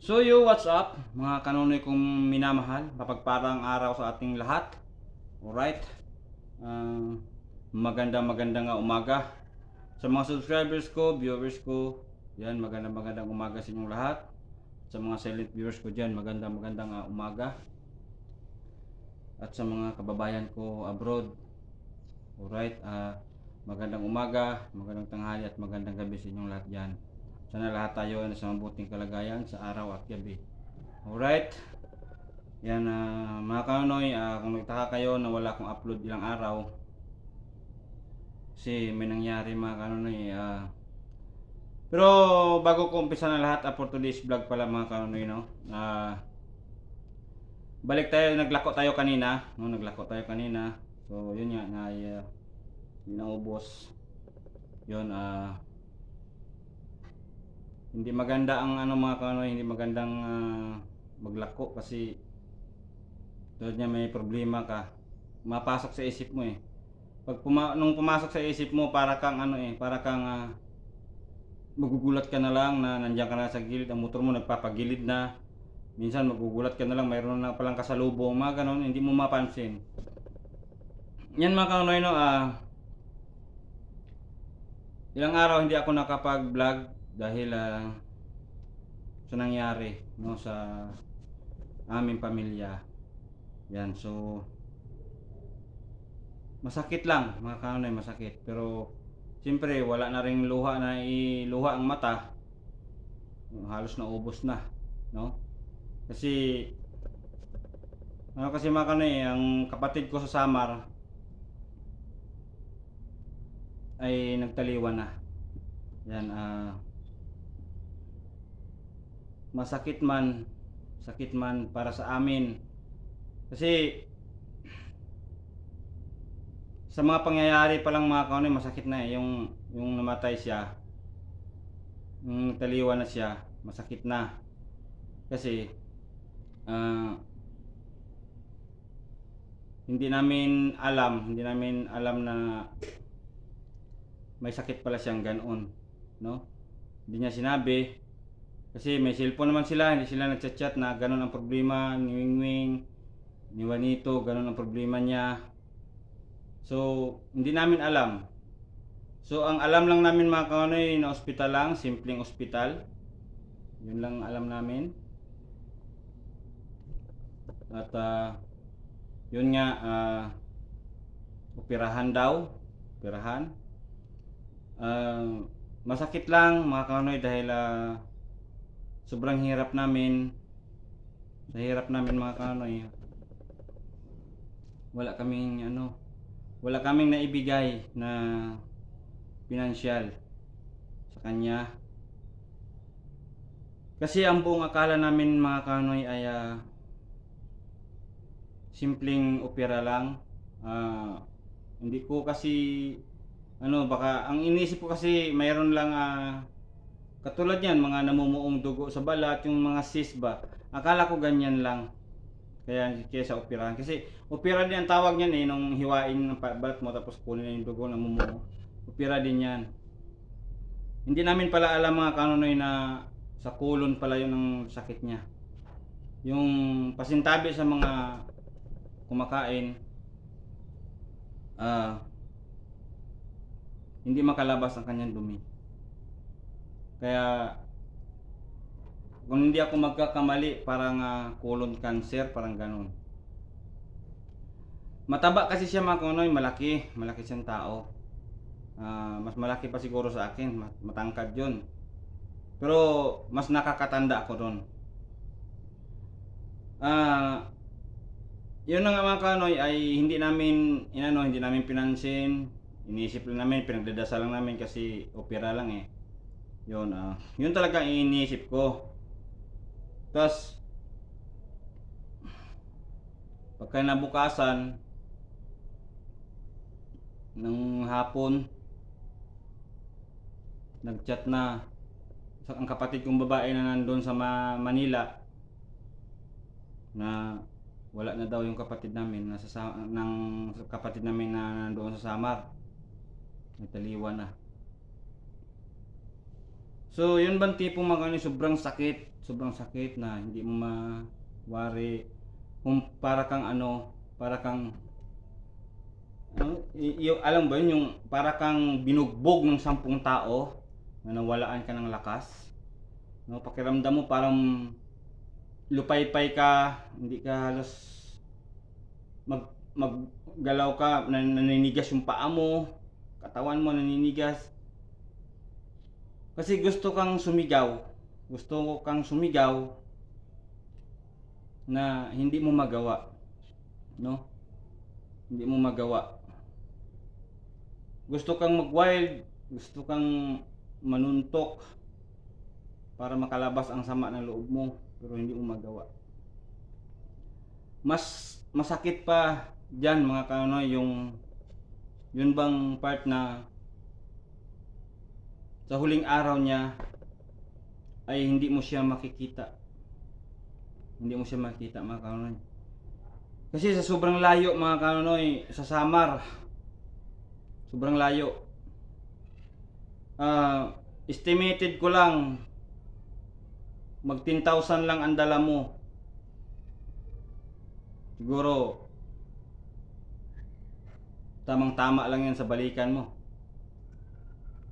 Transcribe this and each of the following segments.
So yo, what's up mga kanonoy kong minamahal, mapagparang araw sa ating lahat. Alright, uh, magandang umaga sa mga subscribers ko, viewers ko. Yan, magandang umaga sa inyong lahat. Sa mga silent viewers ko dyan, magandang umaga. At sa mga kababayan ko abroad, alright, magandang umaga, magandang tanghali at magandang gabi sa inyong lahat dyan. Sana lahat tayo ay nasa mabuting kalagayan sa araw at gabi. Alright. Yan, mga kanonoy, kung nagtaka kayo na wala akong upload ilang araw, kasi may nangyari mga kanonoy. Pero bago ko umpisa na lahat, for today's vlog pala mga kanonoy, no? Balik tayo, naglako tayo kanina, no? So yun nga, hindi naubos. Yun, hindi maganda ang mga kanonoy, hindi magandang maglako kasi tulad niya may problema ka, mapasok sa isip mo eh. Nung pumasok sa isip mo, para kang magugulat ka na lang na nandiyan ka na sa gilid, ang motor mo nagpapagilid na. Minsan magugulat ka na lang, mayroon na palang kasalubong, mga ganon, hindi mo mapansin. Yan mga kanonoy, no, ilang araw hindi ako nakapag-vlog dahil sa nangyari, no, sa aming pamilya. Yan, so masakit lang mga kanonoy, masakit. Pero siyempre wala na ring luha na iluha ang mata, halos naubos na, no? Kasi kasi mga kanonoy, ang kapatid ko sa Samar ay nagtaliwan na. Yan, sakit man para sa amin kasi sa mga pangyayari pa lang mga kanonoy, masakit na eh. Yung namatay siya, yung taliwan na siya, masakit na. Kasi hindi namin alam na may sakit pala siyang ganoon, no? Hindi niya sinabi kasi may cellphone naman sila, hindi sila nagchat-chat na ganoon ang problema ni Wingwing, ni Juanito, ganoon ang problema niya. So, hindi namin alam. So, ang alam lang namin mga kanonoy, na ospital lang, simpleng ospital. Yun lang alam namin. At yun nga, operahan daw. Masakit lang mga kanonoy dahil sobrang hirap namin. Sa hirap namin mga kanonoy, wala kaming naibigay na pinansyal sa kanya. Kasi ang buong akala namin mga kanonoy ay simpleng opera lang. Hindi ko kasi baka ang inisip ko kasi mayroon lang katulad yan, mga namumuong dugo sa balat, yung mga cyst ba. Akala ko ganyan lang. Kaya sa operahan. Kasi opera din ang tawag niyan eh, nung hiwain ng balat mo tapos kunin na yung dugo na namumuo. Opera din yan. Hindi namin pala alam mga kanonoy na sa kulon pala yun ang sakit niya. Yung pasintabi sa mga kumakain, hindi makalabas ang kanyang dumi. Kaya kung hindi ako magkakamali, parang colon cancer, parang ganun. Mataba kasi siya mga kanonoy, malaki siyang tao. Mas malaki pa siguro sa akin, matangkad yun. Pero mas nakakatanda ako doon. Yun nga mga kanonoy ay hindi namin pinansin. Iniisip lang namin, pinagdadasal lang namin kasi opera lang eh. Yun talaga iniisip ko. Tapos pagka nabukasan ng hapon, nagchat na ang kapatid kong babae na nandun sa Manila na wala na daw yung kapatid namin, kapatid namin na nandoon sa Samar, nagtaliwan na. So, yun bang tipo mga ano, sobrang sakit na hindi mo mawari. Kung para kang ano, para kang yung, alam ba yun, yung para kang binugbog ng 10 tao na nawalaan ka ng lakas. No, pakiramdam mo parang lupaypay ka, hindi ka halos maggalaw ka, naninigas yung paa mo, katawan mo naninigas. Kasi gusto ko kang sumigaw na hindi mo magawa, no? Hindi mo magawa. Gusto kang mag-wild, gusto kang manuntok para makalabas ang sama ng loob mo, pero hindi mo magawa. Mas masakit pa diyan mga kano, yung yun bang part na sa huling araw niya ay hindi mo siya makikita. Hindi mo siya makita mga kanonoy. Kasi sa sobrang layo mga kanonoy, sa Samar, sobrang layo. Estimated ko lang mag 10,000 lang ang dala mo. Siguro tamang tama lang yan sa balikan mo.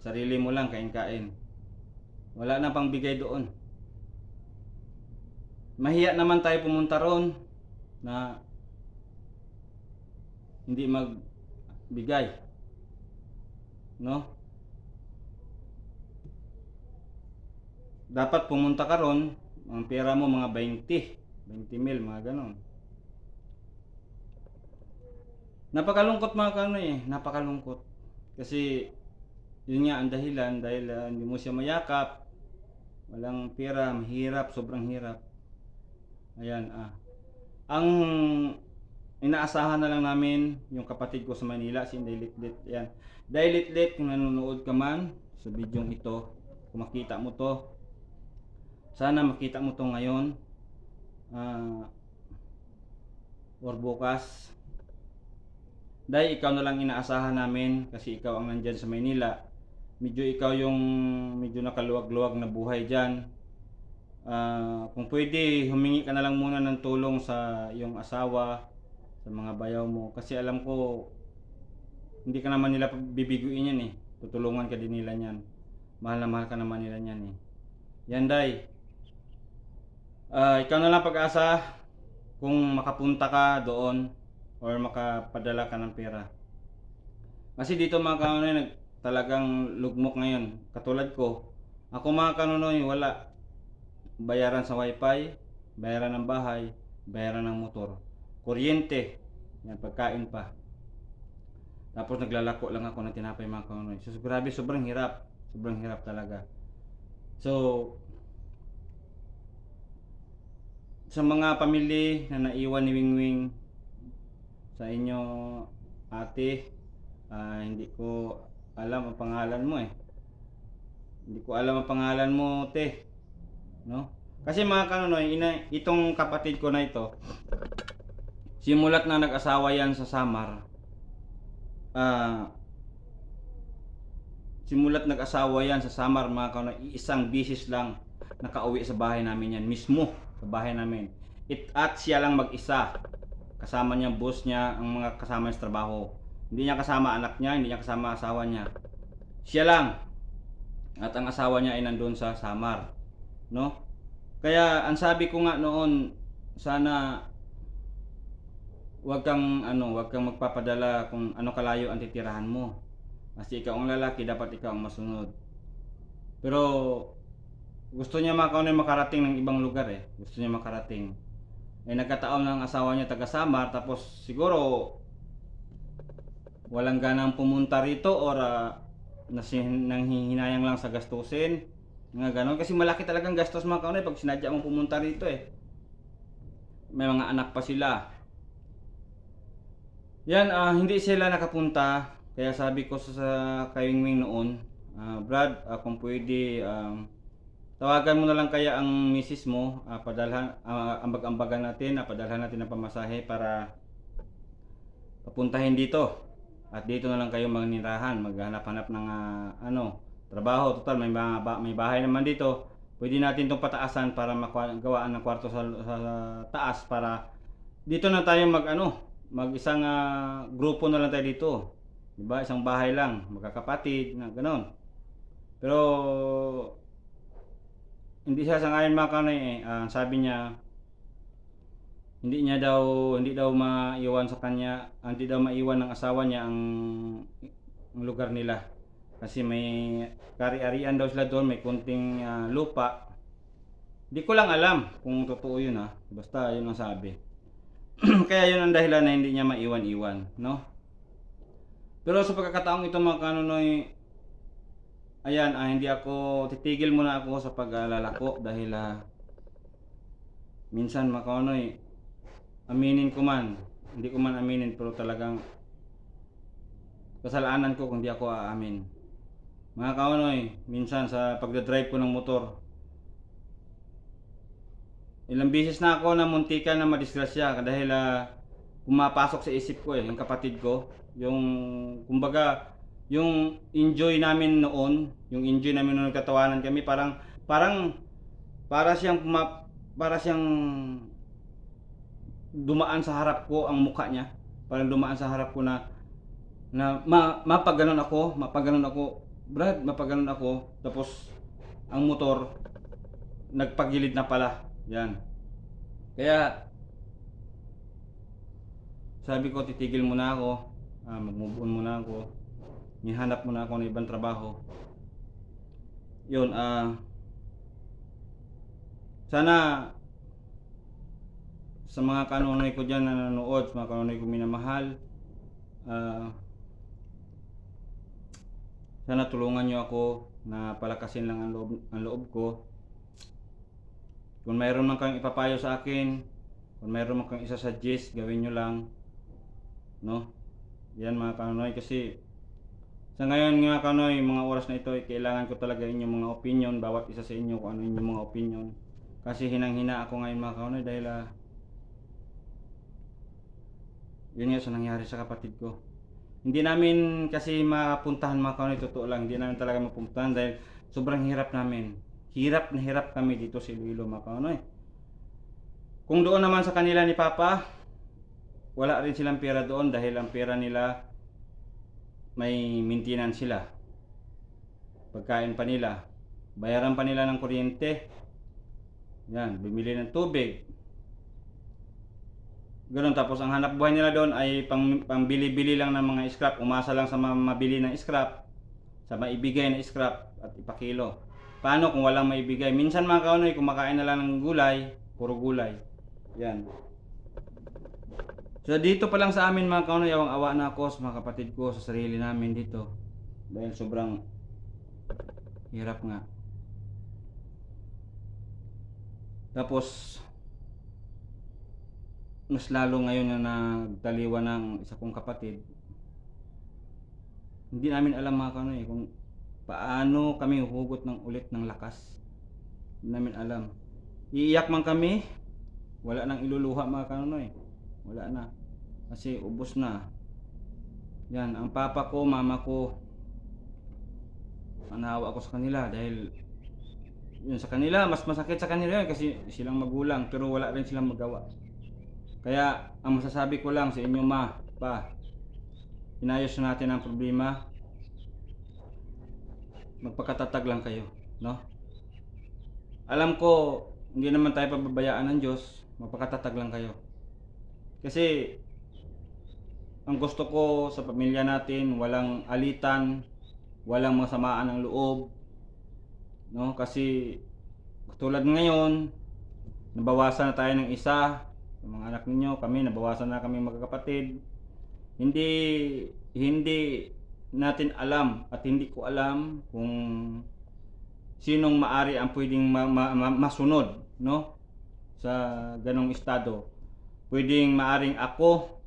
Sarili mo lang kain-kain. Wala na pang bigay doon. Mahiya naman tayo pumunta ron na hindi magbigay, no? Dapat pumunta ka ron, ang pera mo mga 20 mil, mga ganon. Napakalungkot mga kanoy, napakalungkot. Kasi yun nga ang dahilan, dahil hindi mo siya mayakap, walang pera, mahirap, sobrang hirap. Ayan, ang inaasahan na lang namin yung kapatid ko sa Manila, si Dailitlit. Ayan, Dailitlit, kung nanonood ka man sa video ito, kung makita mo to, sana makita mo to ngayon or bukas. Dahil ikaw na lang inaasahan namin, kasi ikaw ang nandyan sa Manila. Medyo ikaw yung medyo nakaluwag-luwag na buhay dyan. Kung pwede, humingi ka na lang muna ng tulong sa iyong asawa, sa mga bayaw mo. Kasi alam ko, hindi ka naman nila bibiguin yan eh. Tutulungan ka din nila yan. Mahal na mahal ka naman nila yan eh. Yan day. Ikaw na lang pag-asa kung makapunta ka doon or makapadala ka ng pera. Kasi dito mga kanonoy, talagang lugmok ngayon. Katulad ko, ako mga kanonoy, wala. Bayaran sa wifi, bayaran ng bahay, bayaran ng motor, kuryente, yan, pagkain pa. Tapos naglalako lang ako ng tinapay mga kanonoy. So grabe, sobrang hirap talaga. So sa mga pamilya na naiwan ni Wingwing, sa inyo ate, hindi ko alam ang pangalan mo eh. Hindi ko alam ang pangalan mo, te. No? Kasi mga kanonoy, itong kapatid ko na ito, simulat na nag-asawa yan sa Samar. Simulat nag-asawa yan sa Samar mga kanonoy, isang bisis lang nakauwi sa bahay namin yan, mismo sa bahay namin. At siya lang mag-isa. Kasama niya boss niya, ang mga kasama niya sa trabaho. Hindi niya kasama anak niya, hindi niya kasama asawa niya. Siya lang. At ang asawa niya ay nandoon sa Samar, no? Kaya ang sabi ko nga noon, sana wag kang magpapadala kung ano kalayo ang titirahan mo. Kasi ikaw ang lalaki, dapat ikaw ang masunod. Pero gusto niya makarating ng ibang lugar eh. Gusto niya makarating. Eh nagkataon ng asawa niya taga Samar, tapos siguro walang ganang pumunta rito or nanghihinayang lang sa gastusin. Nga ganon, kasi malaki talagang gastos mga kaunay pag sinadya mong pumunta rito eh. May mga anak pa sila. Yan, hindi sila nakapunta. Kaya sabi ko sa kay Wingwing noon, Brad, kung pwede, tawagan mo na lang kaya ang misis mo, padalhan, ambag-ambagan natin, padalhan natin ng pamasahe para papuntahin dito. At dito na lang kayo magnirahan, maghanap-hanap ng trabaho. Total, may bahay naman dito. Pwede natin itong pataasan para magawaan ng kwarto sa taas para dito na tayo mag isang grupo na lang tayo dito. Diba? Isang bahay lang, magkakapatid, na ganon. Pero hindi siya sangayon mga kanoy sabi niya hindi daw maiwan sa kanya, hindi daw maiwan ng asawa niya ang lugar nila. Kasi may kari-arian daw sila doon, may kunting lupa. Di ko lang alam kung totoo yun basta yun ang sabi. Kaya yun ang dahilan na hindi niya maiwan-iwan, no? Pero sa pagkakataong ito mga kanonoy, ayan, hindi ako titigil muna ako sa paglalako dahil minsan mga kanonoy, aminin ko man, hindi ko man aminin, pero talagang kasalanan ko kung di ako aamin. Mga kanonoy, minsan sa pagdadrive ko ng motor, ilang beses na ako na muntikan na madisgrasya dahil pumapasok sa isip ko yung kapatid ko, yung kumbaga yung enjoy namin noon, nagtatawanan kami, para siyang dumaan sa harap ko ang mukha niya. Parang dumaan sa harap ko na mapaganon ako, Brad, mapaganon ako, tapos ang motor nagpagilid na pala. Yan. Kaya sabi ko titigil muna ako, mag-move on muna ako. Nihanap muna ako ng ibang trabaho. Yun, sana sa mga kanonoy ko dyan na nanonood, sa mga kanonoy ko minamahal, sana tulungan nyo ako na palakasin lang ang loob ko. Kung mayroon man kayong ipapayo sa akin, kung mayroon man kayong isa-suggest, gawin nyo lang, no? Yan mga kanonoy, kasi sa ngayon mga kanonoy, mga oras na ito, kailangan ko talaga inyong mga opinion, bawat isa sa inyo kung ano inyong mga opinion. Kasi hinang-hina ako ngayon mga kanonoy dahil yun nga sa nangyari sa kapatid ko. Hindi namin kasi mapuntahan mga kanonoy, totoo lang, hindi namin talaga mapuntahan dahil sobrang hirap namin. Hirap na hirap kami dito sa Iloilo mga kanonoy. Kung doon naman sa kanila ni Papa, wala rin silang pera doon dahil ang pera nila may maintenance sila. Pagkain pa nila, bayaran pa nila ng kuryente. Yan, bumili ng tubig. Ganun, tapos ang hanap buhay nila doon ay pambili-bili lang ng mga scrap. Umasa lang sa mabili ng scrap, sa maibigay na scrap at ipakilo. Paano kung walang maibigay? Minsan mga kanonoy, kumakain na lang ng gulay, puro gulay. Yan. So dito pa lang sa amin mga kanonoy, awang-awa na ako sa mga kapatid ko, sa sarili namin dito. Dahil sobrang hirap nga. Tapos mas lalo ngayon na nagtaliwan ng isa kong kapatid. Hindi namin alam mga kanonoy kung paano kami huhugot ng ulit ng lakas. Hindi namin alam. Iiyak man kami, wala nang iluluha mga kanonoy. Wala na. Kasi ubos na. Yan, ang papa ko, mama ko, manawa ako sa kanila dahil yun sa kanila, mas masakit sa kanila yun kasi silang magulang pero wala rin silang magawa. Kaya ang masasabi ko lang sa inyo pa, inayos natin ang problema. Magpakatatag lang kayo, no? Alam ko hindi naman tayo pababayaan ng Diyos, magpakatatag lang kayo. Kasi ang gusto ko sa pamilya natin, walang alitan, walang masamaan ng loob, no? Kasi tulad ngayon, nabawasan na tayo ng isa sa mga anak ninyo, kami nabawasan na kami magkakapatid. Hindi natin alam at hindi ko alam kung sinong maari ang pwedeng masunod, no? Sa ganong estado. Pwedeng maaring ako,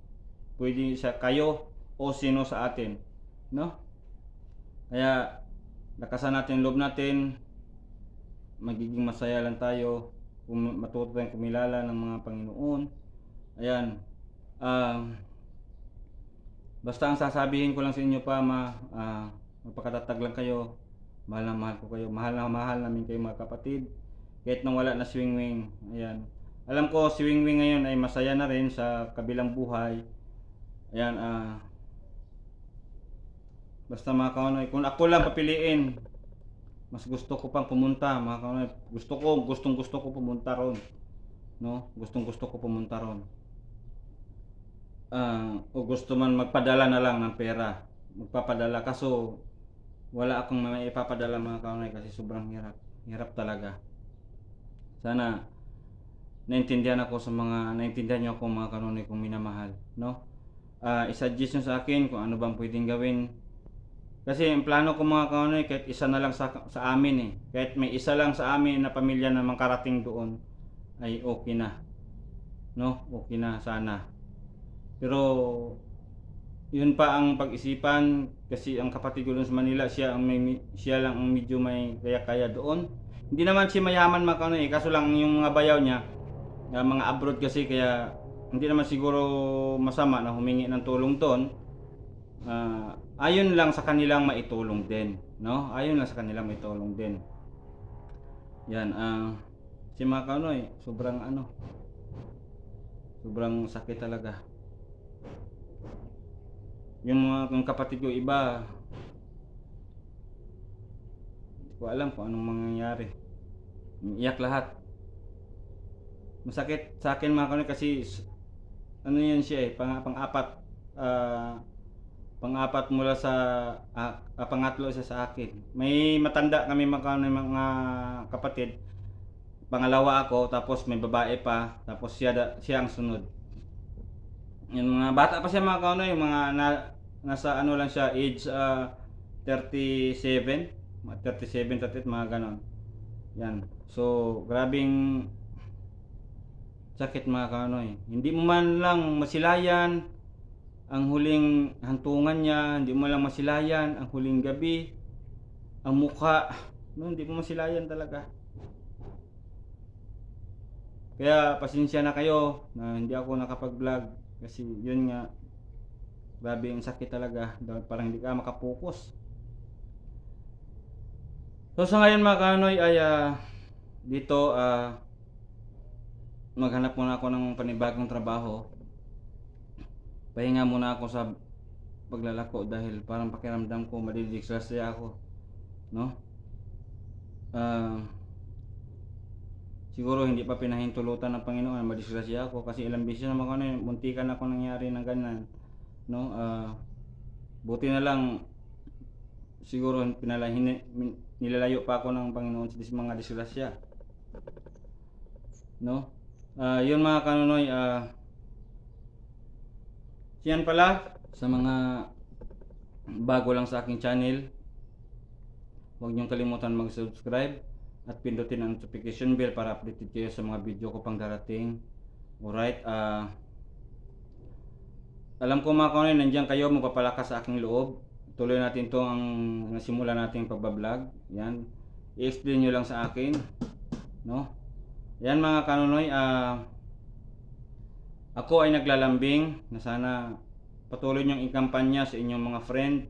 pwedeng sa kayo o sino sa atin, no? Kaya lakasan natin loob natin, magiging masaya lang tayo kung matuto tayong kumilala ng mga Panginoon. Ayan. Basta ang sasabihin ko lang sa inyo pa, magpakatatag lang kayo. Mahal na mahal ko kayo. Mahal na mahal namin kayo mga kapatid. Kahit nang wala na si Wingwing. Ayan. Alam ko si Wingwing ngayon ay masaya na rin sa kabilang buhay. Ayan, basta mga kaunoy, kung ako lang papiliin, mas gusto ko pang pumunta mga kaunoy. Gustong gusto ko pumunta ron. No? Gustong gusto ko pumunta ron. O gusto man magpadala na lang ng pera. Magpapadala kaso wala akong may ipapadala mga kaunoy kasi sobrang hirap. Hirap talaga. Sana naintindihan niyo ako mga kaunoy kong minamahal, no? I-suggest nyo sa akin kung ano bang pwedeng gawin. Kasi ang plano ko mga kaunoy, kahit isa na lang sa amin eh. Kahit may isa lang sa amin na pamilya na makarating doon, ay okay na. No? Okay na sana. Pero yun pa ang pag-isipan kasi ang kapatid ko doon sa Manila, siya lang ang medyo may kaya doon. Hindi naman siya mayaman mga kaunoy, kaso lang yung mga bayaw niya, mga abroad kasi, kaya hindi naman siguro masama na humingi ng tulong doon. Ayon lang sa kanilang maitulong din, no? Ayon lang sa kanilang maitulong din. Yan, si mga kaunoy, sobrang sakit talaga. Yung kapatid ko iba, hindi ko alam kung anong mangyayari. Iyak lahat. Masakit sa akin mga kaunoy kasi ano yan siya eh, pang-apat mula sa pangatlo siya sa akin. May matanda kami mga kapatid. Pangalawa ako, tapos may babae pa, tapos siya ang sunod. Yung mga bata pa siya mga kaunoy, yung mga nasa ano lang siya, age 37, 38, mga ganon. Yan. So, grabing sakit mga kaunoy. Hindi mo man lang masilayan ang huling hantungan niya, hindi mo lang masilayan ang huling gabi, ang mukha, no, hindi mo masilayan talaga. Kaya pasensya na kayo na hindi ako nakapag-vlog kasi yun nga, grabe yung sakit talaga, parang hindi ka makapokus. So sa ngayon mga kaunoy ay dito maghanap muna ako ng panibagong trabaho. Pahinga muna ako sa paglalako dahil parang pakiramdam ko madidisgrasya ako, no? Siguro hindi pa pinahintulutan ng Panginoon na madisgrasya ako kasi ilang beses naman ako na muntikan ako nangyari ng ganyan, no? Buti na lang siguro nilalayo pa ako ng Panginoon sa mga disgrasya, no? Yun mga kaunoy, yan pala sa mga bago lang sa aking channel, huwag niyong kalimutan mag-subscribe at pindutin ang notification bell para updated kayo sa mga video ko pang darating. Alright, alam ko mga kaunoy, nandiyan kayo magpapalakas sa aking loob. Tuloy natin to ang nasimula nating pagbablog. Yan, i-explain nyo lang sa akin, no? Yan mga kaunoy, ako ay naglalambing na sana patuloy niyong ikampanya sa inyong mga friend,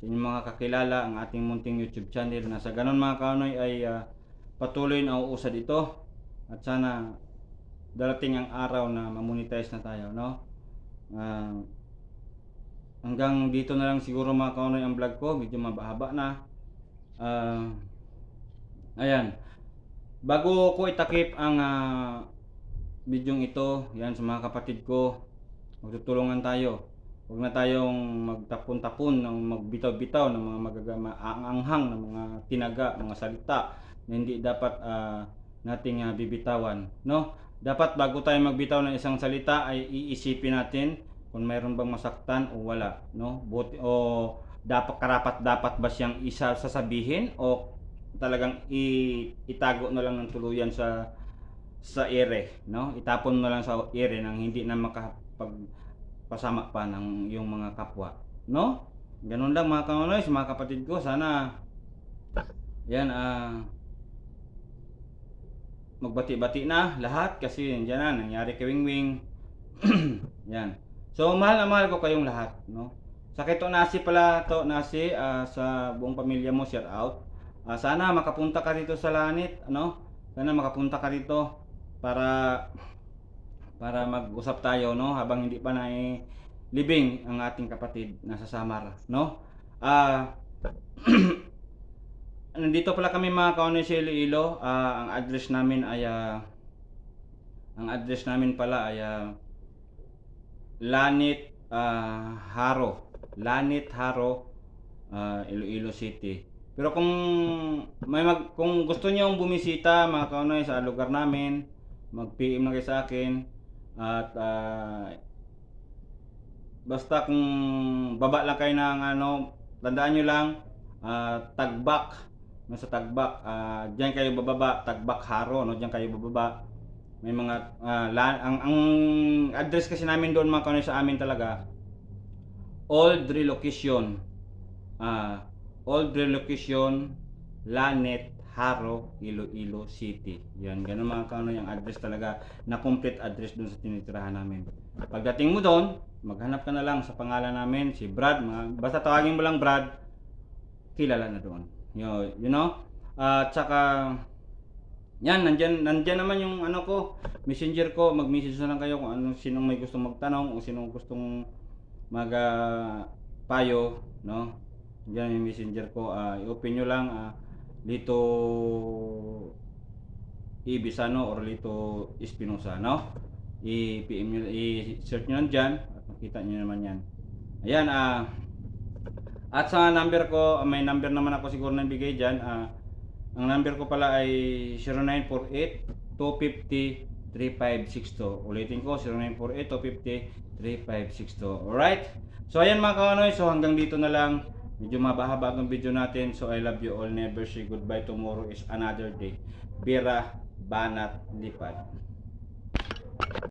sa inyong mga kakilala ang ating munting YouTube channel, na sa ganun mga kaunoy ay patuloy na uusad ito at sana darating ang araw na mamonetize na tayo, no? Hanggang dito na lang siguro mga kaunoy ang vlog ko, medyo mababa na. Ayan, bago ko itakip ang bidyong ito, yan sa mga kapatid ko, magtutulungan tayo. Huwag na tayong magtapon-tapon ng magbitaw-bitaw ng mga anghang ng mga tinaga, mga salita na hindi dapat nating bibitawan, no? Dapat bago tayo magbitaw ng isang salita ay iisipin natin kung mayroon bang masaktan o wala, no? Dapat ba siyang sasabihin o talagang itago na lang ng tuluyan sa ere, no? Itapon mo lang sa ere nang hindi na makapagpasama pa ng yung mga kapwa, no? Ganun lang mga kaunoy, sa mga kapatid ko, sana yan magbati-bati na lahat kasi nandiyan na nangyari kay Wingwing. Yan. So mahal na mahal ko kayong lahat, no? Sa kay Nasi pala, Nasi, sa buong pamilya mo, shout out. Sana makapunta ka dito sa Lanit, ano? Sana makapunta ka dito para mag-usap tayo, no? Habang hindi pa libing ang ating kapatid nasa Samar, no? Ah, nandito pala kami mga kaunay sa Iloilo. Ang address namin pala ay Lanit Haro. Lanit Haro, Iloilo City. Pero kung gusto niyo bumisita mga kaunay sa lugar namin, mag-PM na kayo sa akin at basta kung baba lang kayo ng tandaan nyo lang, Tagbak. No, sa Tagbak, diyan kayo bababa, Tagbak Haro, no, diyan kayo bababa. May mga ang address kasi namin doon mga kaunay sa amin talaga, old relocation. Old relocation, Lanet, Haro, Iloilo City. Yan, ganun mga kaunay yung address talaga, na complete address doon sa tinitirahan namin. Pagdating mo doon, maghanap ka na lang sa pangalan namin, si Brad. Basta tawagin mo lang Brad, kilala na doon. You know? At saka, yan, nandyan naman yung messenger ko. Mag-message na lang kayo kung sinong may gustong magtanong o sinong gustong payo, no? Diyan yung messenger ko, i-open nyo lang, Lito Ibisano or Lito Espinosa, no? I-PM nyo, i-search nyo lang dyan at makita nyo naman yan. Ayan, at sa number ko, may number naman ako siguro na bigay dyan. Ang number ko pala ay 0948-250-3562. Ulitin ko, 0948-250-3562. Alright? So ayan mga kaanoy, so hanggang dito na lang. Medyo mabahaba ang video natin. So I love you all. Never say goodbye. Tomorrow is another day. Bira Banat Lipad.